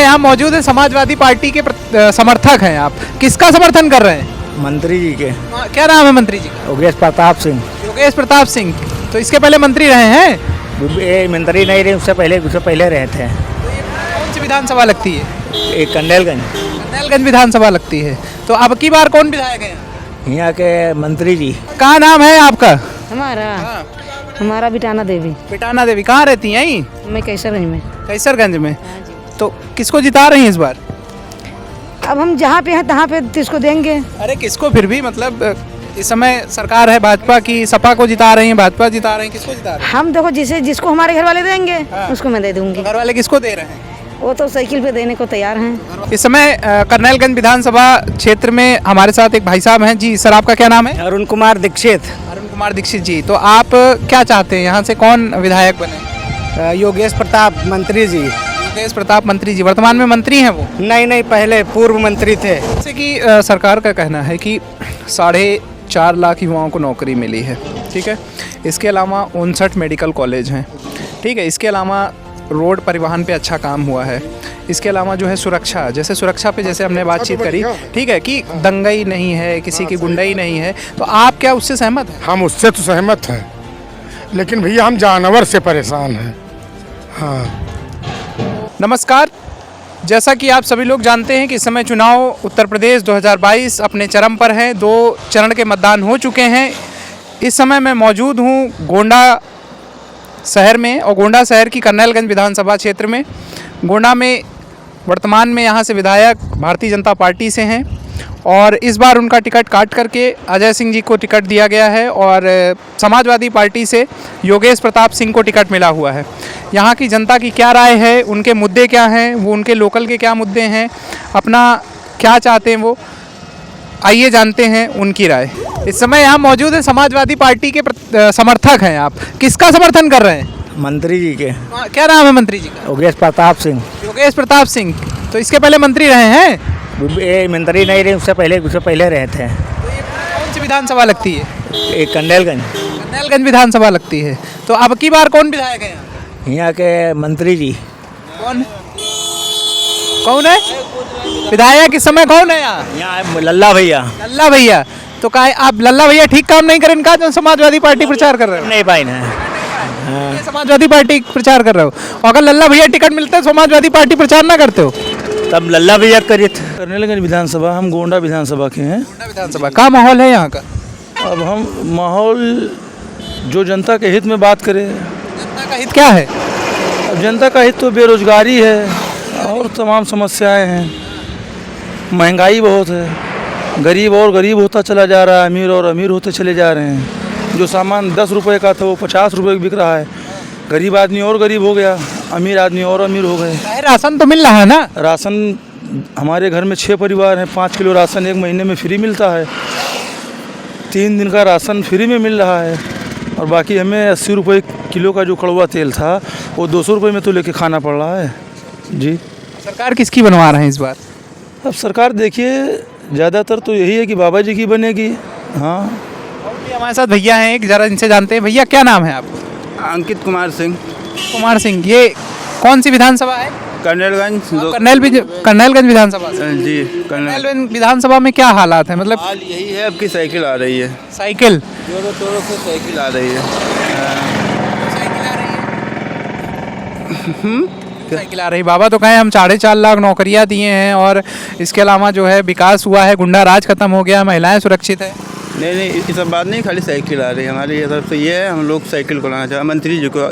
यहाँ मौजूद है समाजवादी पार्टी के समर्थक हैं आप, किसका समर्थन कर रहे हैं? मंत्री जी के। क्या नाम है मंत्री जी का? योगेश प्रताप सिंह। योगेश प्रताप सिंह, तो इसके पहले मंत्री रहे हैं? ये मंत्री नहीं रहे, उससे पहले रहे थे। कौन सी विधानसभा लगती है? एक कंडेलगंज। कंडेलगंज विधानसभा लगती है। तो अब की बार कौन विधायक है यहाँ के? मंत्री जी। क्या नाम है आपका? हमारा बिटाना देवी। बिटाना देवी, कहाँ रहती हैं? यहीं मैं कैसरगंज में। कैसरगंज में। तो किसको जिता रही हैं इस बार? अब हम जहाँ पे हैं तहाँ पे किसको देंगे? अरे किसको, फिर भी मतलब इस समय सरकार है भाजपा की, सपा को जिता रही हैं, भाजपा जिता रही हैं, किसको जिता रहे हैं? हम देखो जिसको हमारे घर वाले देंगे उसको मैं दे दूंगी। घर वाले किसको दे रहे हैं? वो तो साइकिल पे देने को तैयार हैं। इस समय करनैलगंज विधानसभा क्षेत्र में हमारे साथ एक भाई साहब हैं। जी सर, आपका क्या नाम है? अरुण कुमार दीक्षित। अरुण कुमार दीक्षित जी, तो आप क्या चाहते हैं, यहाँ से कौन विधायक बने? योगेश प्रताप मंत्री जी। योगेश प्रताप मंत्री जी वर्तमान में मंत्री हैं वो? नहीं, पहले पूर्व मंत्री थे। जैसे कि सरकार का कहना है कि 4.5 लाख युवाओं को नौकरी मिली है, ठीक है। इसके अलावा 59 मेडिकल कॉलेज हैं, ठीक है। इसके अलावा रोड परिवहन पे अच्छा काम हुआ है। इसके अलावा जो है सुरक्षा, जैसे सुरक्षा पे जैसे हमने बातचीत करी, ठीक है, कि दंगाई नहीं है, किसी की गुंडाई नहीं है, तो आप क्या उससे सहमत हैं? हम उससे तो सहमत हैं, लेकिन भैया हम जानवर से परेशान हैं। हाँ नमस्कार, जैसा कि आप सभी लोग जानते हैं कि इस समय चुनाव उत्तर प्रदेश 2022 अपने चरम पर हैं। 2 चरण के मतदान हो चुके हैं। इस समय मैं मौजूद हूँ गोंडा शहर में, और गोंडा शहर की करनैलगंज विधानसभा क्षेत्र में। गोंडा में वर्तमान में यहाँ से विधायक भारतीय जनता पार्टी से हैं, और इस बार उनका टिकट काट करके अजय सिंह जी को टिकट दिया गया है, और समाजवादी पार्टी से योगेश प्रताप सिंह को टिकट मिला हुआ है। यहाँ की जनता की क्या राय है, उनके मुद्दे क्या हैं, वो उनके लोकल के क्या मुद्दे हैं, अपना क्या चाहते हैं वो, आइए जानते हैं उनकी राय। इस समय यहाँ मौजूद है समाजवादी पार्टी के समर्थक हैं आप, किसका समर्थन कर रहे हैं? मंत्री जी के। क्या नाम है मंत्री जी का? योगेश प्रताप सिंह। योगेश प्रताप सिंह, तो इसके पहले मंत्री रहे हैं? ये मंत्री नहीं रहे, उससे पहले रहे थे। कौन सी विधानसभा लगती है? एक कंडेलगंज। कंडेलगंज विधानसभा लगती है। तो अब की बार कौन विधायक है यहाँ के? मंत्री जी। कौन है विधायक इस समय? कौन है यहाँ लल्ला भैया। लल्ला भैया, तो क्या आप लल्ला भैया ठीक काम नहीं करें इनका जो समाजवादी पार्टी प्रचार कर रहे हो? नहीं पाई ना। ये समाजवादी पार्टी प्रचार कर रहे हो, और अगर लल्ला भैया टिकट मिलते है समाजवादी पार्टी प्रचार ना करते हो? तब लल्ला भैया करिए। करनैलगंज विधानसभा, हम गोंडा विधानसभा के हैं। गोंडा विधानसभा का माहौल है यहाँ का? अब हम माहौल जो जनता के हित में बात करें। जनता का हित क्या है? अब जनता का हित तो बेरोजगारी है और तमाम समस्याएं हैं। महंगाई बहुत है, गरीब और गरीब होता चला जा रहा है, अमीर और अमीर होते चले जा रहे हैं। जो सामान 10 रुपये का था वो 50 रुपये बिक रहा है। गरीब आदमी और गरीब हो गया, अमीर आदमी और अमीर हो गए। राशन तो मिल रहा है ना? राशन हमारे घर में 6 परिवार हैं, 5 किलो राशन 1 महीने में फ्री मिलता है। 3 दिन का राशन फ्री में मिल रहा है, और बाकी हमें 80 रुपये किलो का जो कड़वा तेल था वो 200 रुपये में तो लेके खाना पड़ रहा है। जी सरकार किसकी बनवा रहे हैं इस बार? अब सरकार देखिए ज़्यादातर तो यही है कि बाबा जी की बनेगी। हाँ, हमारे साथ भैया हैं एक, जरा इनसे जानते हैं। भैया क्या नाम है आपका? अंकित कुमार सिंह। कुमार सिंह, ये कौन सी विधानसभा है? करनैलगंज। करनैलगंज विधानसभा जी करनैलगंज विधानसभा में क्या हालात है? मतलब हाल यही है, अब की साइकिल आ रही है। साइकिल जोरों तोरों से साइकिल आ रही है। साइकिल आ रही बाबा, तो कहें हम 4.5 लाख नौकरियां दिए हैं, और इसके अलावा जो है विकास हुआ है, गुंडा राज खत्म हो गया, महिलाएं सुरक्षित है। नहीं, ये सब बात नहीं, खाली साइकिल आ रही है। हमारी तरफ से ये है, हम लोग साइकिल को लाना चाहते हैं। मंत्री जी को,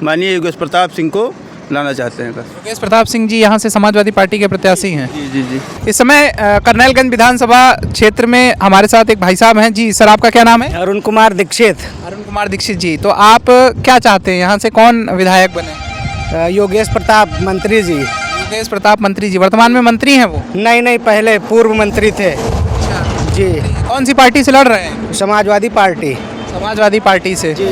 माननीय योगेश प्रताप सिंह को लाना चाहते हैं बस। योगेश प्रताप सिंह जी यहाँ से समाजवादी पार्टी के प्रत्याशी हैं। जी। इस समय करनैलगंज विधानसभा क्षेत्र में हमारे साथ एक भाई साहब हैं। जी सर, आपका क्या नाम है? अरुण कुमार दीक्षित। अरुण कुमार दीक्षित जी, तो आप क्या चाहते हैं, यहाँ से कौन विधायक बने? योगेश प्रताप मंत्री जी। योगेश प्रताप मंत्री जी वर्तमान में मंत्री हैं वो? नहीं, पहले पूर्व मंत्री थे। जी। कौन सी पार्टी से लड़ रहे हैं? समाजवादी पार्टी। समाजवादी पार्टी से। जी।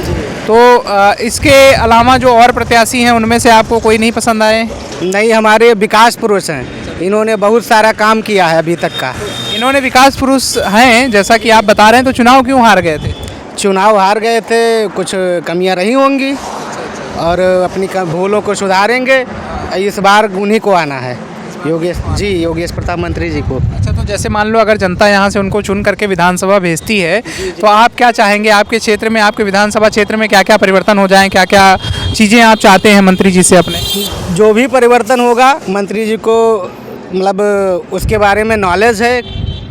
तो इसके अलावा जो और प्रत्याशी हैं उनमें से आपको कोई नहीं पसंद आए? नहीं, हमारे विकास पुरुष हैं, इन्होंने बहुत सारा काम किया है अभी तक का। इन्होंने विकास पुरुष हैं जैसा कि आप बता रहे हैं, तो चुनाव क्यों हार गए थे? चुनाव हार गए थे, कुछ कमियां रही होंगी, और अपनी भूलों को सुधारेंगे। इस बार उन्हीं को आना है। योगेश प्रताप मंत्री जी को। अच्छा, तो जैसे मान लो अगर जनता यहाँ से उनको चुन करके विधानसभा भेजती है तो आप क्या चाहेंगे, आपके क्षेत्र में, आपके विधानसभा क्षेत्र में क्या क्या परिवर्तन हो जाएं, क्या क्या चीज़ें आप चाहते हैं मंत्री जी से अपने? जो भी परिवर्तन होगा मंत्री जी को मतलब उसके बारे में नॉलेज है,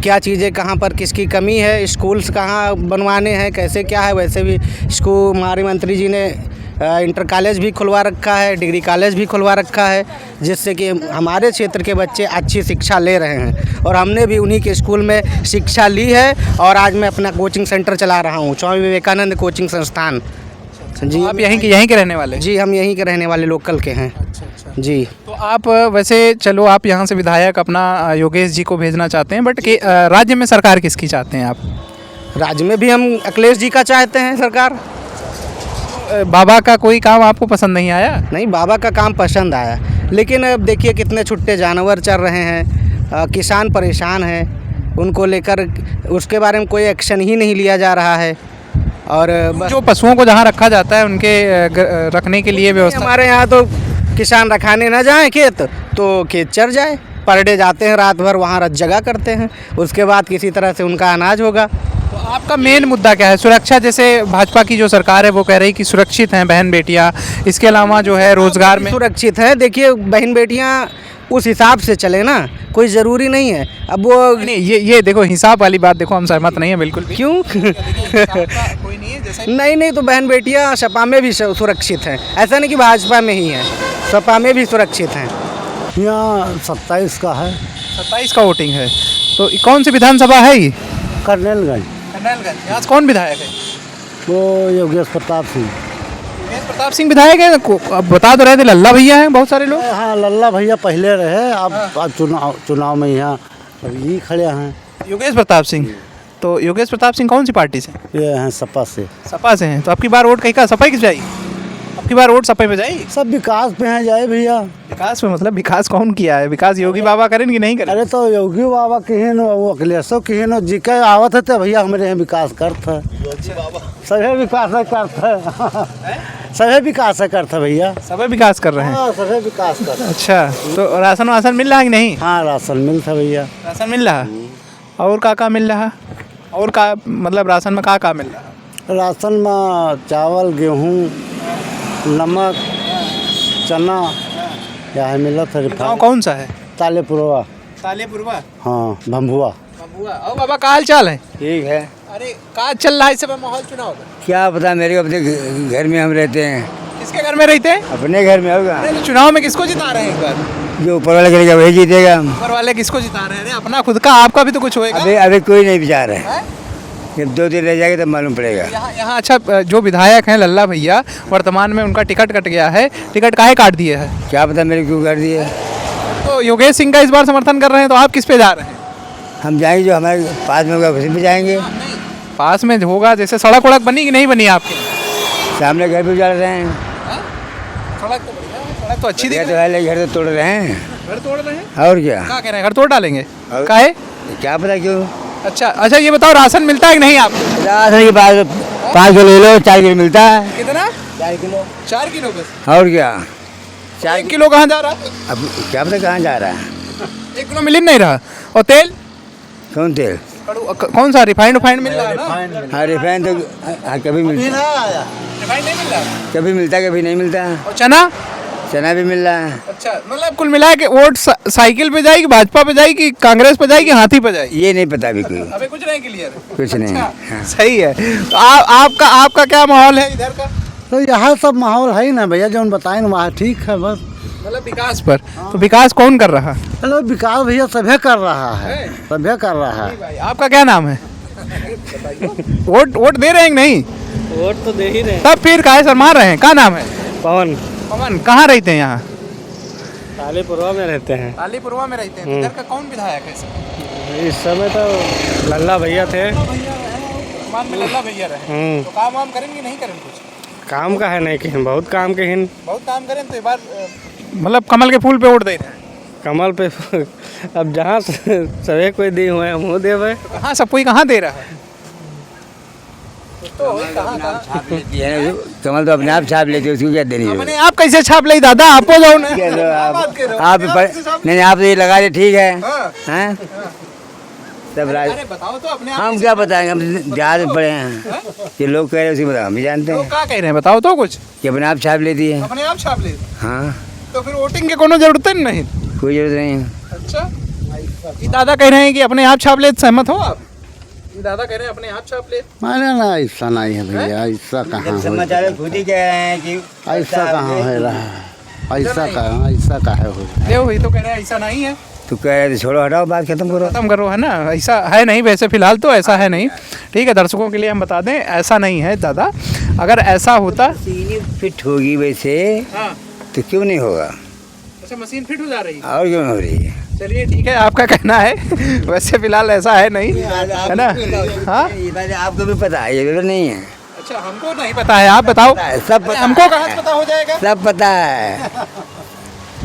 क्या चीज़ें कहाँ पर किसकी कमी है, स्कूल्स कहाँ बनवाने हैं, कैसे क्या है। वैसे भी इसको हमारे मंत्री जी ने इंटर कॉलेज भी खुलवा रखा है, डिग्री कॉलेज भी खुलवा रखा है, जिससे कि हमारे क्षेत्र के बच्चे अच्छी शिक्षा ले रहे हैं। और हमने भी उन्हीं के स्कूल में शिक्षा ली है और आज मैं अपना कोचिंग सेंटर चला रहा हूँ, स्वामी विवेकानंद कोचिंग संस्थान। जी, आप यहीं के रहने वाले? जी, हम यहीं के रहने वाले, लोकल के हैं। जी। तो आप वैसे चलो आप यहाँ से विधायक अपना योगेश जी को भेजना चाहते हैं, बट राज्य में सरकार किसकी चाहते हैं आप? राज्य में भी हम अखिलेश जी का चाहते हैं सरकार। बाबा का कोई काम आपको पसंद नहीं आया? नहीं, बाबा का काम पसंद आया, लेकिन अब देखिए कितने छुट्टे जानवर चल रहे हैं, किसान परेशान हैं, उनको लेकर उसके बारे में कोई एक्शन ही नहीं लिया जा रहा है। और जो पशुओं को जहाँ रखा जाता है उनके रखने के लिए व्यवस्था? हमारे यहाँ तो किसान रखाने ना जाएं खेत तो खेत चर जाए, पर डे जाते हैं, रात भर वहाँ जगह करते हैं, उसके बाद किसी तरह से उनका अनाज होगा। तो आपका मेन मुद्दा क्या है? सुरक्षा, जैसे भाजपा की जो सरकार है वो कह रही कि सुरक्षित हैं बहन बेटियां, इसके अलावा जो है रोजगार में सुरक्षित है। देखिए बहन बेटियां उस हिसाब से चले ना, कोई ज़रूरी नहीं है। अब वो नहीं, ये देखो हिसाब वाली बात देखो, हम सहमत नहीं है बिल्कुल भी। क्यों? कोई नहीं है जैसे नहीं, तो बहन बेटियां सपा में भी सुरक्षित हैं, ऐसा नहीं कि भाजपा में ही हैं, सपा में भी सुरक्षित हैं। यहाँ 27 का है। 27 का वोटिंग है। तो कौन सी विधानसभा है ये? कर्नलगंज। कर्नलगंज। यहाँ से कौन विधायक है? वो योगेश प्रताप सिंह। योगेश प्रताप सिंह विधायक है? अब बता तो रहे थे लल्ला भैया हैं बहुत सारे लोग। हाँ, लल्ला भैया पहले रहे, अब चुनाव में यहाँ अभी खड़े हैं। योगेश प्रताप सिंह। तो योगेश प्रताप सिंह कौन सी पार्टी से? ये हैं सपा से। सपा से हैं। तो अब की बार वोट कहीं का सपा किस जाएगी? अब की बार वोट सपा पे जाएगी? सब विकास पे हैं जाए भैया। विकास में मतलब विकास कौन किया है? विकास योगी बाबा करेंगे कि नहीं करें? अरे तो योगी बाबा किहन वो अखिलेशो किहन जी के आवत है तो भैया हमारे यहाँ विकास करता सभी विकास करता सभी विकास करता भैया। सब विकास कर रहे हैं। हाँ, सभी विकास कर। अच्छा, तो राशन वासन मिल रहा है कि नहीं? हाँ, राशन मिलता भैया। राशन मिल रहा? और का मिल रहा? और का मतलब राशन में का मिल रहा? राशन में चावल, गेहूँ, नमक, चना यह मिलत है। गाँव कौन सा है? तालेपुरवा। तालेपुरवा? हाँ, भम्बुआ। और बाबा का हाल चाल है? ठीक है। अरे का चल रहा है इस समय माहौल चुनाव का? क्या पता, मेरे को अपने घर में हम रहते हैं। किसके घर में रहते हैं? अपने घर में होगा। अरे चुनाव में किसको जिता रहे हैं एक बार? जो ऊपर वाला करेगा वही जीतेगा। ऊपर वाले किसको जिता रहे हैं? अरे अपना खुद का, आपका भी तो कुछ होएगा। अभी कोई नहीं विचार है। जब 2 दिन रह जाएगा तब मालूम पड़ेगा। यहाँ अच्छा, जो विधायक हैं लल्ला भैया, वर्तमान में उनका टिकट कट गया है। टिकट काहे काट दिए है? क्या पता मेरे क्यों कर दिए। तो योगेश सिंह का इस बार समर्थन कर रहे हैं, तो आप किस पे जा रहे हैं? हम जाएंगे जो हमारे पास में होगा उसी पे जाएंगे। पास में होगा, जैसे सड़क वड़क बनी कि नहीं बनी आपके? सामने घर पे उजाड़ रहे हैं। सड़क तो बढ़िया है, सड़क तो अच्छी दिख घर रही तो है, लेकिन घर तो तोड़ रहे हैं। है। घर तोड़ रहे हैं? और क्या क्या कह रहे हैं? घर तोड़ डालेंगे? और- काहे? क्या पता क्यों। अच्छा, ये बताओ राशन मिलता है कि नहीं आपको? राशन के बाद 5 किलो ले लो, 4 किलो मिलता है। कितना? 4 किलो। 4 किलो बस? और क्या। 1 किलो कहाँ जा रहा है? अब क्या पता कहाँ जा रहा है। 1 किलो मिल ही नहीं रहा। और तेल? कौन तेल? कौन सा? रिफाइंड मिल रहा है ना? हाँ, रिफाइंड तो कभी मिलता, रिफाइंड नहीं मिल रहा? कभी मिलता कभी नहीं मिलता। और चना? चना भी मिल रहा है। अच्छा, मतलब कुल मिला के वोट साइकिल पे जाएगी, भाजपा पे जाएगी, कांग्रेस पे जाएगी, हाथी पे जाएगी? ये नहीं पता अभी कोई। अबे कुछ नहीं क्लियर? कुछ नहीं। हाँ। सही है। तो आपका क्या माहौल है इधर का? तो यहाँ सब माहौल है ही ना भैया, जो बताए ना वहाँ ठीक है बस। मतलब विकास पर? तो विकास कौन कर रहा है? चलो विकास भैया सभी कर रहा है, सभी कर रहा है। भाई, आपका क्या नाम है? वोट दे रहे हैं कि नहीं? वोट तो दे ही रहे। तब फिर काहे शर्मा रहे हैं? क्या नाम है? पवन। पवन। कहाँ रहते हैं यहाँ? तालेपुरवा में रहते हैं। तालीपुरवा में रहते हैं। इधर का कौन विधायक है? इस समय तो लल्ला भैया थे। वर्तमान में लल्ला भैया रहे। तो काम वाम करेंगे नहीं करेंगे? कुछ काम का है नहीं कि बहुत काम के हिन। बहुत काम करें तो एक बार मतलब कमल के फूल पे वोट दे रहे हैं। कमल पे अब जहाँ सभी कोई दी हुए हम वो देवे। कहाँ सब कोई कहाँ दे रहा है? कमल तो अपने आप छाप लेती है, उसको क्या देनी है? मैंने आप कैसे छाप ली दादा, आपो जाओ ना। आप नहीं आप तो ये लगा रहे, ठीक है हैं? सब राज अरे बताओ तो अपने आप। हम क्या बताएंगे, हम जहाज में पड़े हैं, ये लोग कह रहे हैं उसी बता, हम भी जानते तो हैं क्या कह रहे हैं, बताओ तो कुछ। कि अपने आप छाप लेती है। अपने आप छाप ले, हाँ, तो फिर वोटिंग की कोनो जरूरत ही नहीं। कोई जरूरत नहीं है। अच्छा, ये दादा कह रहे हैं कि अपने आप छाप ले, सहमत हो आप? ये दादा कह रहे हैं अपने आप छाप ले। माने ना ऐसा नहीं है भैया, ऐसा कहाँ हो समाचार खुद ही कह रहे हैं कि ऐसा कहाँ है रहा, ऐसा कहाँ हो देखो वही तो कह रहे हैं ऐसा नहीं है। तो कह रहे थे छोड़ो, हटाओ, बात खत्म करो। खत्म करो, है ना, ऐसा है नहीं। वैसे फिलहाल तो ऐसा है नहीं। ठीक है, दर्शकों के लिए हम बता दें ऐसा नहीं है दादा। अगर ऐसा होता फिट होगी वैसे हाँ। तो क्यों नहीं होगा? अच्छा, मशीन फिट हो जा रही है। और क्यों नहीं हो रही है? चलिए ठीक है, आपका कहना है। वैसे फिलहाल ऐसा है नहीं, है ना। हाँ, ये बात आपको भी पता है, ये भी नहीं है। अच्छा, हमको नहीं पता है, आप बताओ। सब पता हमको है। कहाँ से पता हो जाएगा। सब पता है,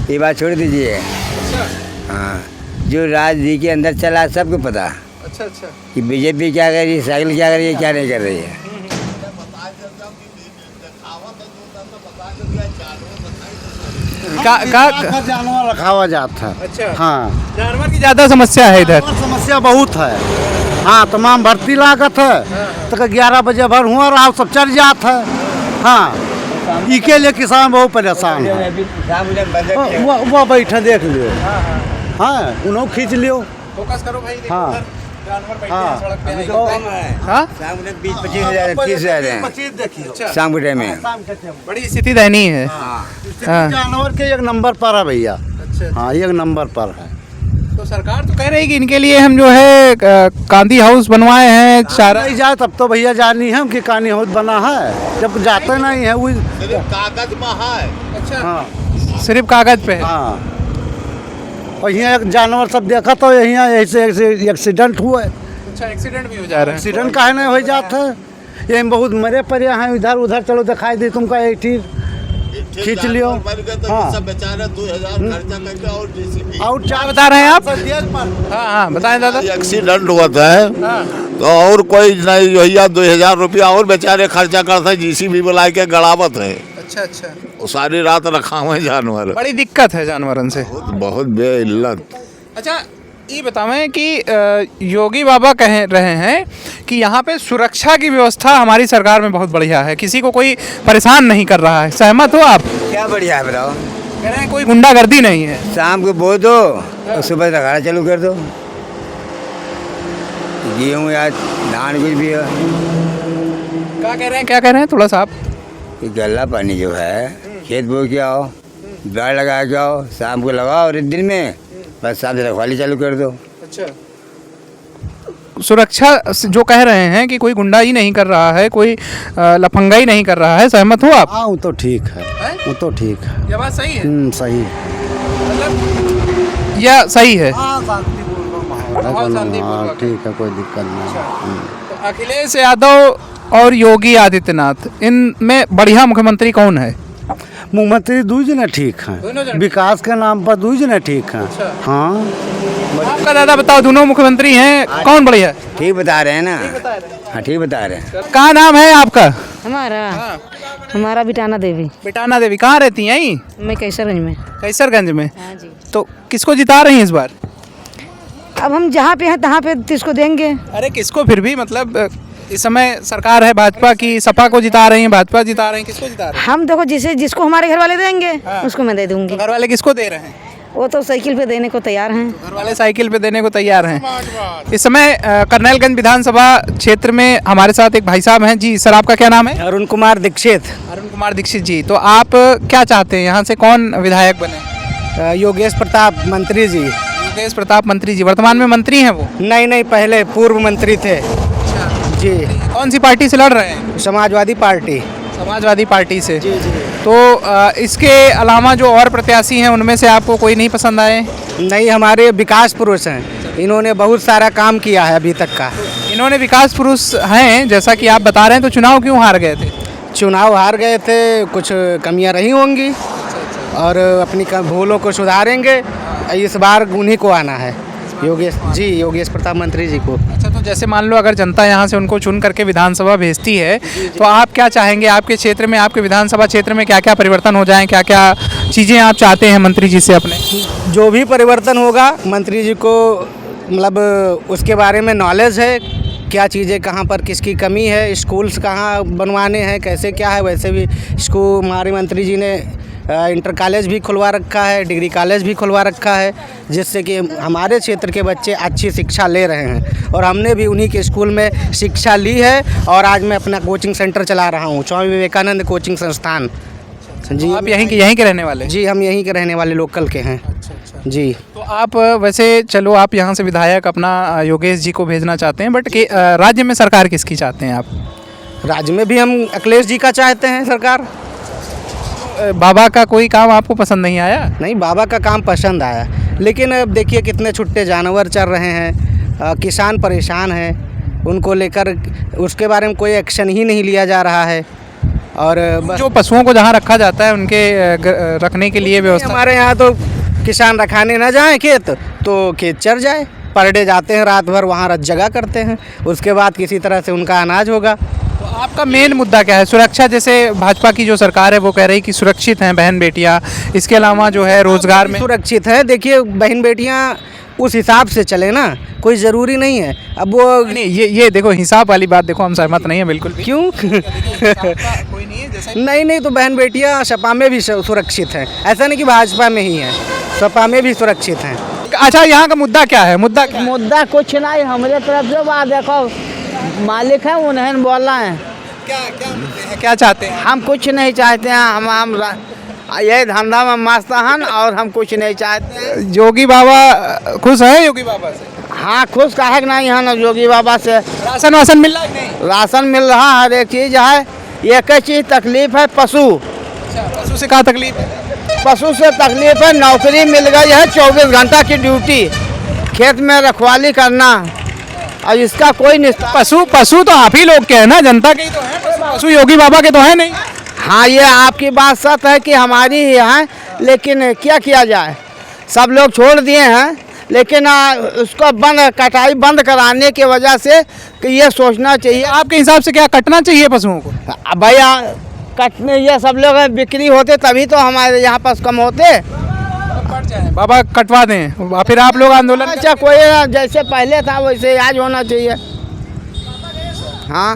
ये बात छोड़ दीजिए। हाँ, जो राजनीति के अंदर चला सबको पता अच्छा अच्छा। कि बीजेपी क्या कर रही है, साइकिल क्या कर रही है, क्या नहीं कर रही है। जानवर रखा हुआ जाता है। अच्छा, हाँ, जानवर की ज्यादा समस्या है इधर। समस्या बहुत है। हाँ, तमाम भर्ती लागत है तो 11 बजे भर हुआ और आप सब चल जात है। हाँ, इसके लिए किसान बहुत परेशान है। वो बैठे देख लियो, हाँ उन्हों खींच लियो। फोकस करो भाई, देखो हाँ। उधर जानवर बैठे हाँ। हैं सड़क पे। हाँ, शाम को 20-25 हज़ार 30 हज़ार हैं शाम के टाइम में। बड़ी स्थिति दयनीय है। हाँ। जानवर के एक नंबर पर है भैया। अच्छा, हाँ, एक नंबर पर है। तो सरकार तो कह रही है कि इनके लिए हम जो है कांदी हाउस बनवाए हैं, चारा। नहीं जाए तब तो भैया जानी है कि कानी हाउस बना है, जब जाते नहीं है वो। कागज में है। अच्छा, हाँ सिर्फ कागज पे है। हाँ, और यहाँ एक जानवर सब देखा तो यहाँ ऐसे एक्सीडेंट हुआ है। अच्छा, एक्सीडेंट भी हो जा रहा है। एक्सीडेंट काहे नहीं हो जाता है, ये बहुत मरे पड़े हैं, इधर उधर चलो दिखाई दे तुमको एक खींच लियो। हाँ, सब बेचारे 2000 खर्चा करके और JCB। और क्या चार बता रहे हैं आप? हाँ हाँ, बताएं दादा। एक्सीडेंट हुआ था तो और कोई नहीं, भैया 2000 रुपया और बेचारे खर्चा करते हैं, JCB बुला के गड़ावत है। अच्छा अच्छा, वो सारी रात रखा हुआ है जानवर, बड़ी दिक्कत है जानवरन से। बहुत बेइल्लत। अच्छा, ये बतावें कि योगी बाबा कह रहे हैं कि यहाँ पे सुरक्षा की व्यवस्था हमारी सरकार में बहुत बढ़िया है, किसी को कोई परेशान नहीं कर रहा है। सहमत हो आप? क्या बढ़िया है बताओ? कह रहे हैं कोई गुंडागर्दी नहीं है। शाम को बो दो और सुबह रखाना चालू कर दो। गेहूँ या धान कुछ भी है, क्या कह रहे हैं, क्या कह रहे हैं, थोड़ा सा आप। ये गल्ला पानी जो है खेत बो के आओ, गाड़ लगा के आओ, शाम को लगाओ और एक दिन में बस शाम से रखवाली चालू कर दो। अच्छा, सुरक्षा जो कह रहे हैं कि कोई गुंडा ही नहीं कर रहा है, कोई लफंगा ही नहीं कर रहा है, सहमत हो आप? हाँ, वो तो ठीक है, वो तो ठीक है। ये बात सही है, सही। मतलब यह सही है। हाँ, शांतिपूर्वक। ठीक है, कोई दिक्कत नहीं। तो अखिलेश यादव और योगी आदित्यनाथ, इनमें बढ़िया मुख्यमंत्री कौन है? मुख्यमंत्री दूज ने ठीक दोनों जन है, विकास के नाम पर दूज ने ठीक है। अच्छा। हाँ, आपका दादा बताओ, दोनों मुख्यमंत्री हैं, कौन बढ़िया है? ठीक बता रहे हैं ना? हाँ, ठीक बता रहे हैं। कहाँ नाम है आपका? हमारा हमारा बिटाना देवी। बिटाना देवी। कहाँ रहती हैं यहीं? मैं कैसरगंज में। कैसरगंज में। हाँ जी। तो किसको जिता रही हैं इस बार? अब हम जहाँ पे हैं तहाँ पे किसको देंगे। अरे किसको, फिर भी मतलब इस समय सरकार है भाजपा की, सपा को जिता रही हैं, भाजपा जिता रही हैं, किसको जिता रहे हम देखो जिसको हमारे घर वाले देंगे उसको मैं दे दूंगी। हैं? घर वाले किसको दे रहे हैं? वो तो साइकिल पे देने को तैयार हैं। घर वाले साइकिल पे देने को तैयार हैं। इस समय करनैलगंज विधानसभा क्षेत्र में हमारे साथ एक भाई साहब हैं। जी सर, आपका क्या नाम है? अरुण कुमार दीक्षित। अरुण कुमार दीक्षित जी। तो आप क्या चाहते हैं, यहाँ से कौन विधायक बने? योगेश प्रताप मंत्री जी। योगेश प्रताप मंत्री जी वर्तमान में मंत्री हैं वो? नहीं, पहले पूर्व मंत्री थे जी। कौन सी पार्टी से लड़ रहे हैं? समाजवादी पार्टी। समाजवादी पार्टी से। जी। तो इसके अलावा जो और प्रत्याशी हैं उनमें से आपको कोई नहीं पसंद आए? नहीं, हमारे विकास पुरुष हैं, इन्होंने बहुत सारा काम किया है अभी तक का। इन्होंने विकास पुरुष हैं जैसा कि आप बता रहे हैं, तो चुनाव क्यों हार गए थे? चुनाव हार गए थे, कुछ कमियां रही होंगी और अपनी भूलों को सुधारेंगे। इस बार उन्हीं को आना है, योगेश प्रताप मंत्री जी को। अच्छा, तो जैसे मान लो अगर जनता यहाँ से उनको चुन करके विधानसभा भेजती है तो आप क्या चाहेंगे, आपके क्षेत्र में, आपके विधानसभा क्षेत्र में क्या क्या परिवर्तन हो जाएं, क्या क्या चीज़ें आप चाहते हैं मंत्री जी से अपने? जो भी परिवर्तन होगा मंत्री जी को मतलब उसके बारे में नॉलेज है, क्या चीज़ें कहाँ पर किसकी कमी है, स्कूल्स कहाँ बनवाने हैं, कैसे क्या है। वैसे भी स्कूल हमारे मंत्री जी ने इंटर कॉलेज भी खुलवा रखा है, डिग्री कॉलेज भी खुलवा रखा है, जिससे कि हमारे क्षेत्र के बच्चे अच्छी शिक्षा ले रहे हैं। और हमने भी उन्हीं के स्कूल में शिक्षा ली है और आज मैं अपना कोचिंग सेंटर चला रहा हूँ, स्वामी विवेकानंद कोचिंग संस्थान। जी, आप यहीं के रहने वाले? जी, हम यहीं के रहने वाले लोकल के हैं। जी, तो आप वैसे चलो आप यहाँ से विधायक अपना योगेश जी को भेजना चाहते हैं, बट राज्य में सरकार किसकी चाहते हैं आप? राज्य में भी हम अखिलेश जी का चाहते हैं सरकार। बाबा का कोई काम आपको पसंद नहीं आया? नहीं, बाबा का काम पसंद आया, लेकिन अब देखिए कितने छुट्टे जानवर चल रहे हैं, किसान परेशान हैं, उनको लेकर उसके बारे में कोई एक्शन ही नहीं लिया जा रहा है। और जो पशुओं को जहाँ रखा जाता है उनके रखने के लिए व्यवस्था? हमारे यहाँ तो किसान रखाने ना जाएं खेत तो खेत चर जाए, पर डे जाते हैं, रात भर वहाँ जगह करते हैं, उसके बाद किसी तरह से उनका अनाज होगा। तो आपका मेन मुद्दा क्या है? सुरक्षा, जैसे भाजपा की जो सरकार है वो कह रही कि सुरक्षित हैं बहन बेटियां, इसके अलावा जो है रोजगार में सुरक्षित है। देखिए बहन बेटियां उस हिसाब से चले ना, कोई ज़रूरी नहीं है। अब वो नहीं, ये देखो हिसाब वाली बात देखो, हम सहमत नहीं है बिल्कुल भी। क्यों? कोई नहीं है जैसे नहीं, तो बहन बेटियां सपा में भी सुरक्षित हैं, ऐसा नहीं कि भाजपा में ही हैं, सपा में भी सुरक्षित हैं। अच्छा, यहाँ का मुद्दा क्या है? मुद्दा क्या है? मुद्दा कुछ नहीं, हमारे तरफ से बात देखो, मालिक है उन्हें बोल रहे हैं। क्या चाहते हैं? हम कुछ नहीं चाहते हैं, हम ये धंधा में मस्त हैं और हम कुछ नहीं चाहते हैं। योगी बाबा खुश है? योगी बाबा से हाँ, खुश काहे कि नहीं है ना योगी बाबा से। राशन वासन मिल रहा है नहीं? राशन मिल रहा, हर एक चीज़ है। एक ही चीज़ तकलीफ है, पशु। पशु से क्या तकलीफ है? पशु से तकलीफ है, नौकरी मिल गई है, 24 घंटा की ड्यूटी, खेत में रखवाली करना, और इसका कोई निस्तार। पशु तो आप ही लोग के हैं ना, जनता के ही तो हैं पशु, योगी बाबा के तो है नहीं। हाँ, ये आपकी बात सच है कि हमारी ही है, लेकिन क्या किया जाए, सब लोग छोड़ दिए हैं, लेकिन उसको कटाई बंद कराने की वजह से कि ये सोचना चाहिए। आपके हिसाब से क्या कटना चाहिए पशुओं को? भैया कटने, ये सब लोग बिक्री होते तभी तो हमारे यहाँ पास कम होते। बाबा कटवा दें, फिर आप लोग आंदोलन अच्छा, कोई जैसे पहले था वैसे आज होना चाहिए। हाँ,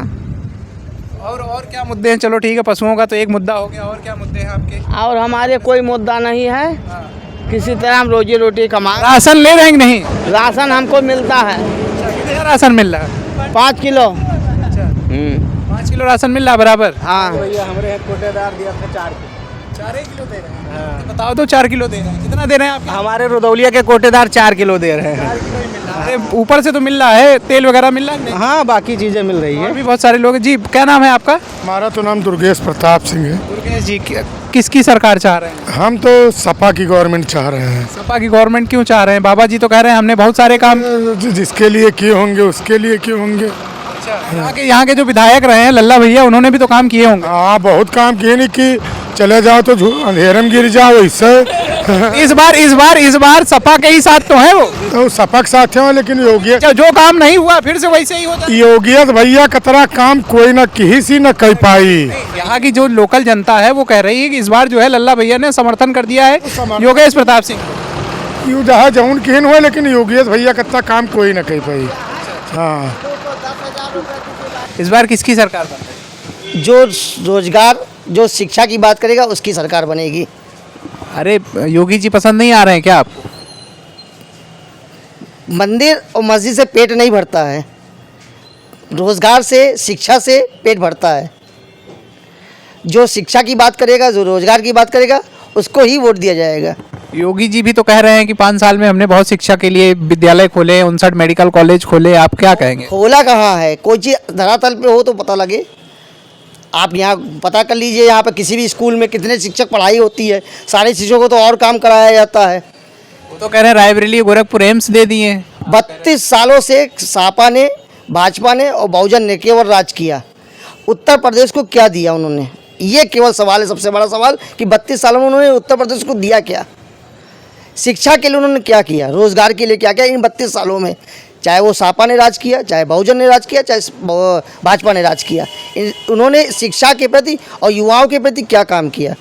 और क्या मुद्दे हैं? चलो ठीक है, पशुओं का तो एक मुद्दा हो गया, और क्या मुद्दे हैं आपके? और हमारे कोई मुद्दा नहीं है, किसी तरह हम रोजी रोटी कमा। राशन ले रहे हैं कि नहीं? राशन हमको मिलता है। कितना राशन मिल रहा है? 5 किलो। 5 किलो राशन मिल रहा है बराबर? हाँ, हमारे कोटेदार दिया था 4 किलो दे रहे हैं। तो बताओ तो 4 किलो दे रहे हैं, कितना दे रहे हैं आप? हमारे रुदौलिया के कोटेदार 4 किलो दे रहे हैं। अरे ऊपर से तो मिल रहा है, तेल वगैरह मिल रहा है? हाँ, बाकी चीज़ें मिल रही है। और भी बहुत सारे लोग हैं। जी, क्या नाम है आपका? हमारा तो नाम दुर्गेश प्रताप सिंह है। दुर्गेश जी, किसकी सरकार चाह रहे हैं? हम तो सपा की गवर्नमेंट चाह रहे हैं। सपा की गवर्नमेंट क्यों चाह रहे हैं? बाबा जी तो कह रहे हैं हमने बहुत सारे काम। जिसके लिए किए होंगे उसके लिए किए होंगे। यहाँ के जो विधायक रहे हैं लल्ला भैया, उन्होंने भी तो काम किए होंगे। हाँ, बहुत काम किए, नहीं कि चले जाओ तो अंधेरे में गिर जाओ, इससे इस बार सपा के ही साथ तो है वो। तो सपा के साथ है, लेकिन योगी जो काम नहीं हुआ फिर से वैसे ही होता। योगियत भैया कतरा काम कोई न किसी न कर पाई। यहाँ की जो लोकल जनता है वो कह रही है कि इस बार जो है लल्ला भैया ने समर्थन कर दिया है योगेश प्रताप सिंह। यू जहाँ जौन किन हुए, लेकिन योगियत भैया कतरा काम कोई न कर पाई। हाँ, इस बार किसकी सरकार बन रही? जो रोजगार, जो शिक्षा की बात करेगा उसकी सरकार बनेगी। अरे योगी जी पसंद नहीं आ रहे हैं क्या आपको? मंदिर और मस्जिद से पेट नहीं भरता है, रोजगार से, शिक्षा से पेट भरता है। जो शिक्षा की बात करेगा, जो रोजगार की बात करेगा, उसको ही वोट दिया जाएगा। योगी जी भी तो कह रहे हैं कि 5 साल में हमने बहुत शिक्षा के लिए विद्यालय खोले, 59 मेडिकल कॉलेज खोले। आप क्या कहेंगे? खोला कहाँ है? कोई चीज़ धरातल पे हो तो पता लगे। आप यहाँ पता कर लीजिए, यहाँ पर किसी भी स्कूल में कितने शिक्षक पढ़ाई होती है, सारे शिक्षकों को तो और काम कराया जाता है। वो तो कह रहे हैं रायबरेली, गोरखपुर एम्स दे दिए। 32 सालों से सपा ने, भाजपा ने और बहुजन ने केवल राज किया। उत्तर प्रदेश को क्या दिया उन्होंने? ये केवल सवाल है, सबसे बड़ा सवाल, कि 32 सालों में उन्होंने उत्तर प्रदेश को दिया क्या? शिक्षा के लिए उन्होंने क्या किया? रोजगार के लिए क्या किया इन 32 सालों में? चाहे वो सपा ने राज किया, चाहे बहुजन ने राज किया, चाहे भाजपा ने राज किया, उन्होंने शिक्षा के प्रति और युवाओं के प्रति क्या काम किया?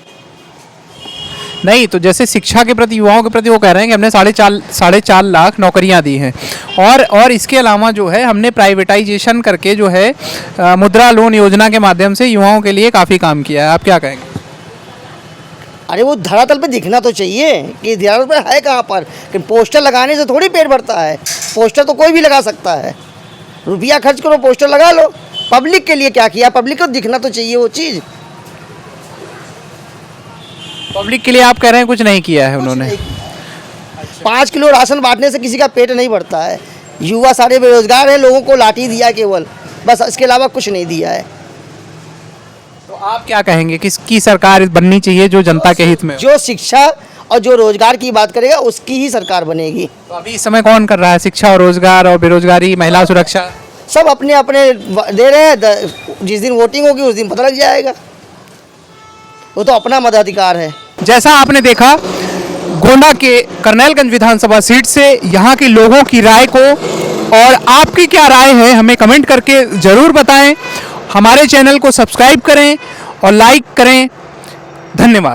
नहीं, तो जैसे शिक्षा के प्रति, युवाओं के प्रति वो कह रहे हैं कि हमने 4.5 लाख नौकरियां दी हैं, और इसके अलावा जो है हमने प्राइवेटाइजेशन करके जो है मुद्रा लोन योजना के माध्यम से युवाओं के लिए काफ़ी काम किया है। आप क्या कहेंगे? अरे वो धरातल पे दिखना तो चाहिए कि धरातल पे है कहाँ पर, कि पोस्टर लगाने से थोड़ी पेट भरता है। पोस्टर तो कोई भी लगा सकता है, रुपया खर्च करो, पोस्टर लगा लो। पब्लिक के लिए क्या किया, पब्लिक को दिखना तो चाहिए वो चीज़। पब्लिक के लिए आप कह रहे हैं कुछ नहीं किया है उन्होंने? 5 किलो राशन बांटने से किसी का पेट नहीं भरता है। युवा सारे बेरोजगार हैं, लोगों को लाठी दिया केवल, बस इसके अलावा कुछ नहीं दिया है। तो आप क्या कहेंगे, किसकी सरकार बननी चाहिए जो जनता के हित में हो? जो शिक्षा और जो रोजगार की बात करेगा उसकी ही सरकार बनेगी। तो अभी इस समय कौन कर रहा है शिक्षा और रोजगार और बेरोजगारी, महिला सुरक्षा? सब अपने अपने दे रहे हैं। जिस दिन वोटिंग होगी उस दिन पता लग जाएगा, वो तो अपना मताधिकार है। जैसा आपने देखा गोंडा के करनैलगंज विधानसभा सीट से यहाँ के लोगों की राय को, और आपकी क्या राय है हमें कमेंट करके ज़रूर बताएं। हमारे चैनल को सब्सक्राइब करें और लाइक करें। धन्यवाद।